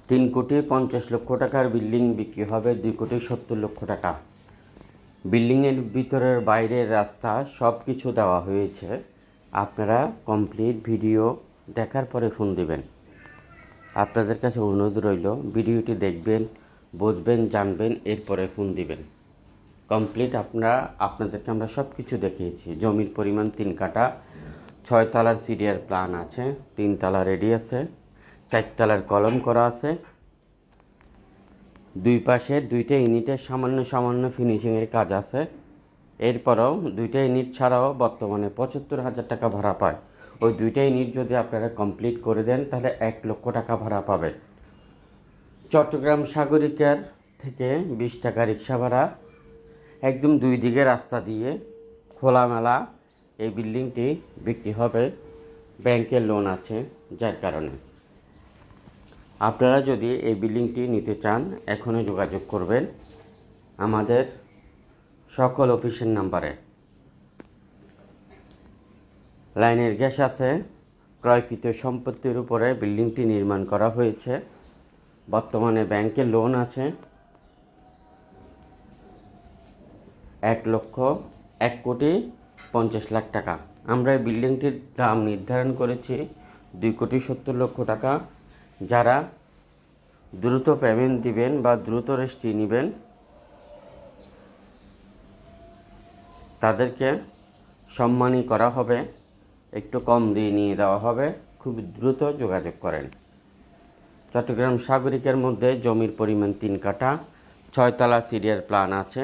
3,50,00,000 টাকার বিল্ডিং বিক্রি হবে 2,70,00,000 টাকা। বিল্ডিংয়ের ভিতরের বাইরের রাস্তা সব কিছু দেওয়া হয়েছে। আপনারা কমপ্লিট ভিডিও দেখার পরে ফোন দিবেন। আপনাদের কাছে অনুরোধ রইল, ভিডিওটি দেখবেন, বুঝবেন, জানবেন, এরপরে ফোন দিবেন। কমপ্লিট আপনাদেরকে আমরা সব কিছু দেখিয়েছি। জমির পরিমাণ 3 কাঠা, 6 তলার সিরিয়ার প্ল্যান আছে, 3 তলা রেডি আছে, 4 তলার কলম করা আছে। দুই পাশে 2টা ইউনিটের সামান্য ফিনিশিংয়ের কাজ আছে। এরপরেও 2টা ইউনিট ছাড়াও বর্তমানে 75,000 টাকা ভাড়া পায়। ওই 2টা ইউনিট যদি আপনারা কমপ্লিট করে দেন তাহলে 1,00,000 টাকা ভাড়া পাবেন। চট্টগ্রাম সাগরিকার থেকে 20 টাকা রিক্সা ভাড়া, একদম 2 দিকে রাস্তা দিয়ে খোলামেলা এই বিল্ডিংটি বিক্রি হবে। ব্যাংকের লোন আছে, যার কারণে আপনারা যদি এই বিল্ডিংটি নিতে চান এখনই যোগাযোগ করবেন আমাদের সকল অফিসের নাম্বারে। লাইনের গ্যাস আছে। ক্রয়কৃত সম্পত্তির উপরে বিল্ডিংটি নির্মাণ করা হয়েছে। বর্তমানে ব্যাংকের লোন আছে 1,50,00,000 টাকা। আমরা এই বিল্ডিংটির দাম নির্ধারণ করেছি 2,70,00,000 টাকা। যারা দ্রুত পেমেন্ট দিবেন বা দ্রুত রেজিস্ট্রি নেবেন তাদেরকে সম্মানী করা হবে, একটু কম দিয়ে নিয়ে দেওয়া হবে। খুব দ্রুত যোগাযোগ করেন। চট্টগ্রাম সাগরিকের মধ্যে জমির পরিমাণ 3 কাঠা, 6 তলা সিরিয়ার প্ল্যান আছে,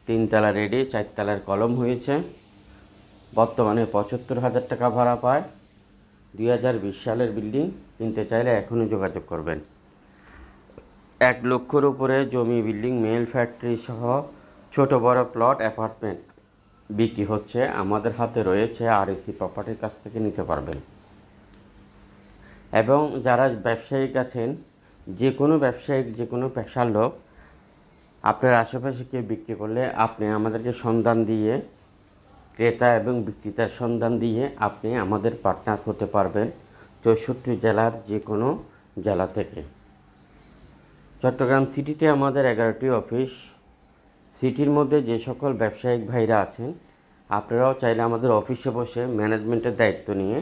3 তলা রেডি, 4 তলার কলম হয়েছে। বর্তমানে 75,000 টাকা ভাড়া পায়। 2020 সালের বিল্ডিং। কিনতে চাইলে এখনই যোগাযোগ করবেন। 1,00,000-এর উপরে জমি, বিল্ডিং, মেল ফ্যাক্টরি সহ ছোট বড় প্লট, অ্যাপার্টমেন্ট বিক্রি হচ্ছে। আমাদের হাতে রয়েছে, আরএসি প্রপার্টির কাছ থেকে নিতে পারবেন। এবং যারা ব্যবসায়িক আছেন, যে কোনো ব্যবসায়িক, যে কোনো পেশার লোক আপনার আশেপাশে কেউ বিক্রি করলে আপনি আমাদেরকে সন্ধান দিয়ে, ক্রেতা এবং বিক্রেতার সন্ধান দিয়ে আপনি আমাদের পার্টনার হতে পারবেন 64 জেলার যে কোনো জেলা থেকে। চট্টগ্রাম সিটিতে আমাদের 11টি অফিস। সিটির মধ্যে যে সকল ব্যবসায়িক ভাইরা আছেন আপনারাও চাইলে আমাদের অফিসে বসে ম্যানেজমেন্টের দায়িত্ব নিয়ে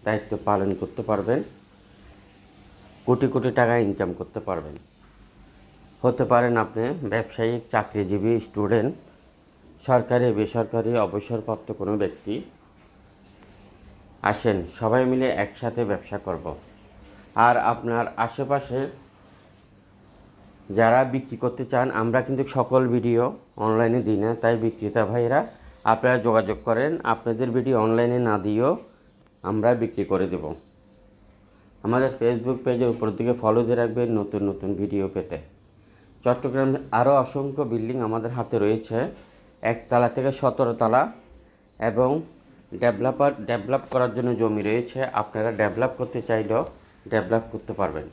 দায়িত্ব পালন করতে পারবেন। কোটি কোটি টাকা ইনকাম করতে পারবেন। হতে পারেন আপনি ব্যবসায়িক, চাকরিজীবী, স্টুডেন্ট, সরকারি, বেসরকারি, অবসরপ্রাপ্ত কোনো ব্যক্তি। আসেন সবাই মিলে একসাথে ব্যবসা করব। আর আপনার আশেপাশে যারা বিক্রি করতে চান, আমরা কিন্তু সকল ভিডিও অনলাইনে দিই না, তাই বিক্রেতা ভাইরা আপনারা যোগাযোগ করেন। আপনাদের ভিডিও অনলাইনে না দিয়েও আমরা বিক্রি করে দেব। আমাদের ফেসবুক পেজের উপর দিকে ফলো দিয়ে রাখবেন নতুন নতুন ভিডিও পেতে। চট্টগ্রামে আরও অসংখ্য বিল্ডিং আমাদের হাতে রয়েছে, 1 তলা থেকে 17 তলা, এবং ডেভেলপ করার জন্য জমি রয়েছে। আপনারা ডেভেলপ করতে চাইলেও ডেভেলপ করতে পারবেন।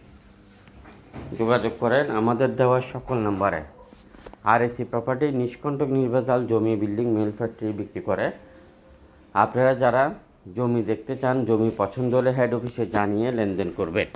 যোগাযোগ করেন আমাদের দেওয়া সকল নাম্বারে। আরএসি প্রপার্টি নিষ্কণ্টক নির্ভেজাল জমি, বিল্ডিং, মেল ফ্যাক্টরি বিক্রি করে। আপনারা যারা জমি দেখতে চান, জমি পছন্দ হলে হেড অফিসে জানিয়ে লেনদেন করবেন।